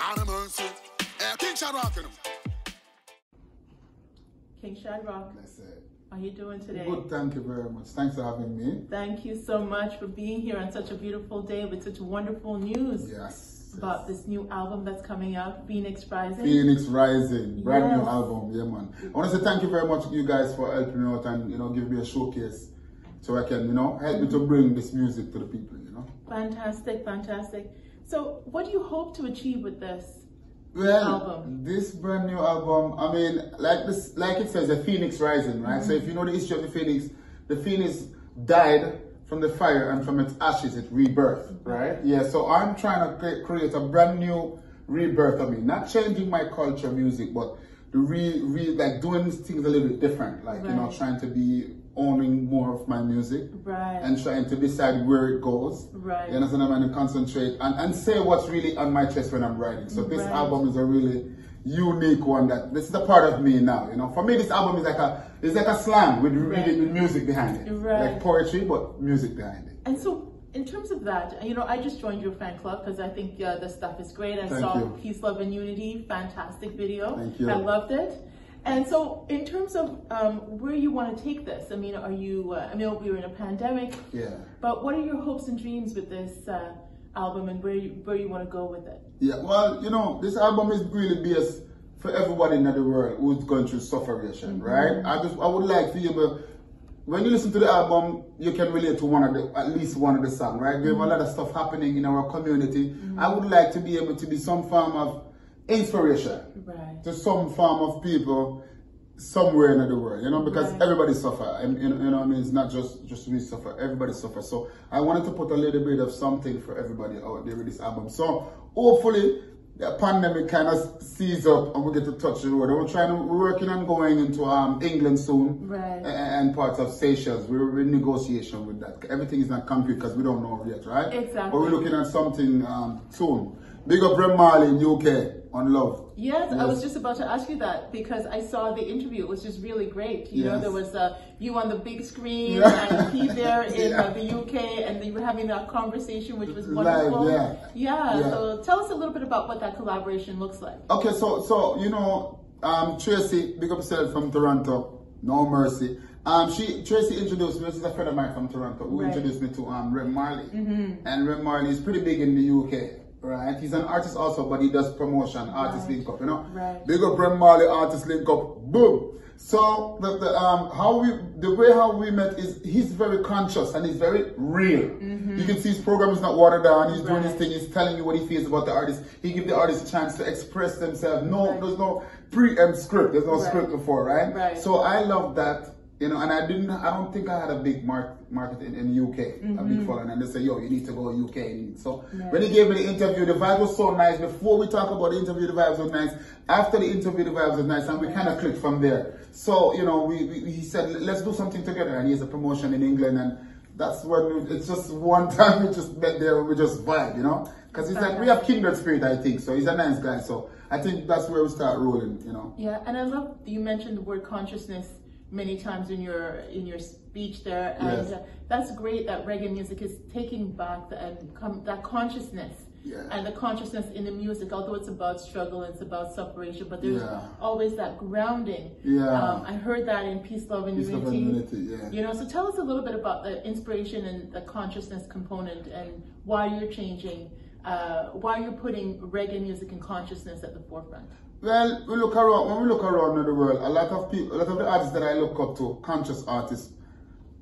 King Shadrock. King Shadrock. That's it. How are you doing today? Good, thank you very much. Thanks for having me. Thank you so much for being here on such a beautiful day with such wonderful news. Yes. About this new album that's coming out, Phoenix Rising. Phoenix Rising, brand Yes. new album, yeah man. I want to say thank you very much to you guys for helping me out and give me a showcase so I can help me to bring this music to the people. Fantastic, fantastic. So, what do you hope to achieve with this album? This brand new album, I mean, like it says, a Phoenix Rising, right? So if you know the history of the Phoenix died from the fire and from its ashes it rebirthed, right? Yeah, so I'm trying to create a brand new rebirth of me, not changing my culture music, but the like doing things a little bit different, like trying to be owning more of my music, and trying to decide where it goes, you understand? And concentrate and say what's really on my chest when I'm writing. So this album is a really unique one. That this is a part of me now. For me, this album is like a slam with with music behind it, like poetry but music behind it. And so, in terms of that, I just joined your fan club because I think the stuff is great. I saw Peace, Love, and Unity, fantastic video. Thank you. I loved it. And so, in terms of where you want to take this, I mean, are you? I know we were in a pandemic. Yeah. But what are your hopes and dreams with this album, and where you want to go with it? Yeah. Well, this album is really based for everybody in the world who's going through suffering, right? I would like to be able. When you listen to the album, you can relate to at least one of the songs, right? We have a lot of stuff happening in our community. I would like to be able to be some form of inspiration to some form of people somewhere in the world, because everybody suffer, and what I mean, it's not just we suffer, everybody suffers. So I wanted to put a little bit of something for everybody out there with this album. So hopefully the pandemic kind of sees up and we get to touch the road. We're working on going into England soon, and parts of Seychelles. We're in negotiation with that. Everything is not concrete because we don't know yet, right? Exactly. But we're looking at something soon. Big up Rem Marley in UK on Love. Yes, I was just about to ask you that because I saw the interview. It was just really great. There was you on the big screen and he there in the UK, and you were having that conversation, which was wonderful. Live, So tell us a little bit about what that collaboration looks like. Okay, so Tracy, big up yourself from Toronto, No Mercy. Tracy introduced me. This is a friend of mine from Toronto who introduced me to Rem Marley, and Rem Marley is pretty big in the UK. Right, he's an artist also, but he does promotion, artist link up, Big up Rem Marley, artist link up, boom. So the way how we met is he's very conscious and he's very real. You can see his program is not watered down. He's doing his thing. He's telling you what he feels about the artist. He gives the artist a chance to express themselves. There's no preempt script. There's no script before, right? So I love that. And I don't think I had a big market in UK, a big following, and they say, yo, you need to go UK. So when he gave me the interview, the vibe was so nice. Before we talk about the interview, the vibes was nice. After the interview, the vibes was nice, and we kind of clicked from there. So, he said, let's do something together, and he has a promotion in England, and that's when it's just one time we just met there and we just vibe, because he's like, we have kindred spirit, I think, so he's a nice guy. So I think that's where we start rolling, Yeah, and I love you mentioned the word consciousness many times in your speech there, and that's great that reggae music is taking back that consciousness and the consciousness in the music. Although it's about struggle, it's about separation, but there's always that grounding. I heard that in Peace, Love, and Unity. So tell us a little bit about the inspiration and the consciousness component and why you're changing, why you're putting reggae music and consciousness at the forefront. Well, when we look around in the world, a lot of the artists that I look up to, conscious artists,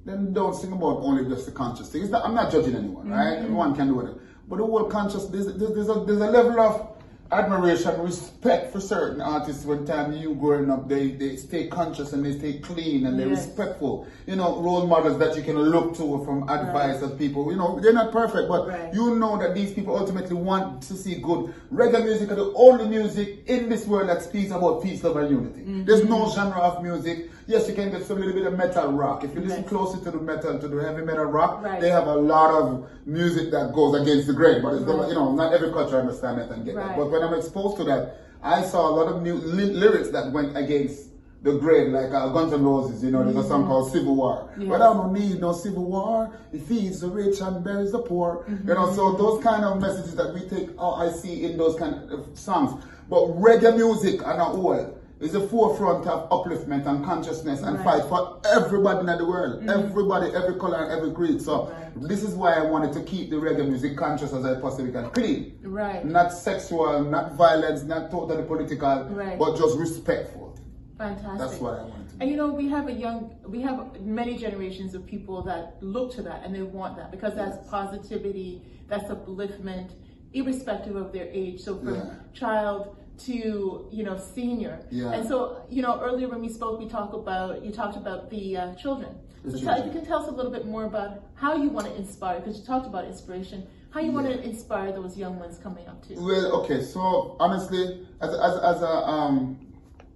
they don't sing about only just the conscious thing. I'm not judging anyone, right? Everyone can do it. But the word conscious, there's a level of admiration, respect for certain artists. When time you growing up, they stay conscious and they stay clean and they're respectful. Role models that you can look to from advice of people. They're not perfect, but that these people ultimately want to see good. Reggae music are the only music in this world that speaks about peace, love, and unity. There's no genre of music. Yes, you can get some little bit of metal rock. If you listen closer to the heavy metal rock, they have a lot of music that goes against the grain. But it's not every culture understands that and get that. But when I'm exposed to that, I saw a lot of new lyrics that went against the great, like Guns N' Roses, you know, there's a song called Civil War. Yes. But I don't need no civil war. It feeds the rich and buries the poor. You know, so those kind of messages that we take, I see in those kind of songs. But reggae music and all is the forefront of upliftment and consciousness and fight for everybody in the world. Everybody, every color and every creed. So this is why I wanted to keep the reggae music conscious as I possibly can. Clean. Right. Not sexual, not violence, not totally political, but just respectful. Fantastic. That's what I want to do. And you know, we have many generations of people that look to that and they want that because that's positivity, that's upliftment, irrespective of their age. So from child to, you know, senior. And so, you know, earlier when we spoke, you talked about the children. So if you can tell us a little bit more about how you want to inspire, because you talked about inspiration, how you want to inspire those young ones coming up too. Well, okay, so honestly, as a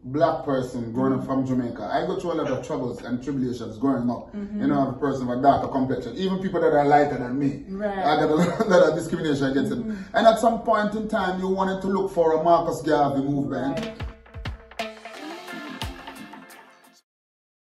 black person growing up from Jamaica, I go through a lot of troubles and tribulations growing up. You know, I'm a person with a darker complexion. Even people that are lighter than me, I got a lot of discrimination against them. And at some point in time, you wanted to look for a Marcus Garvey movement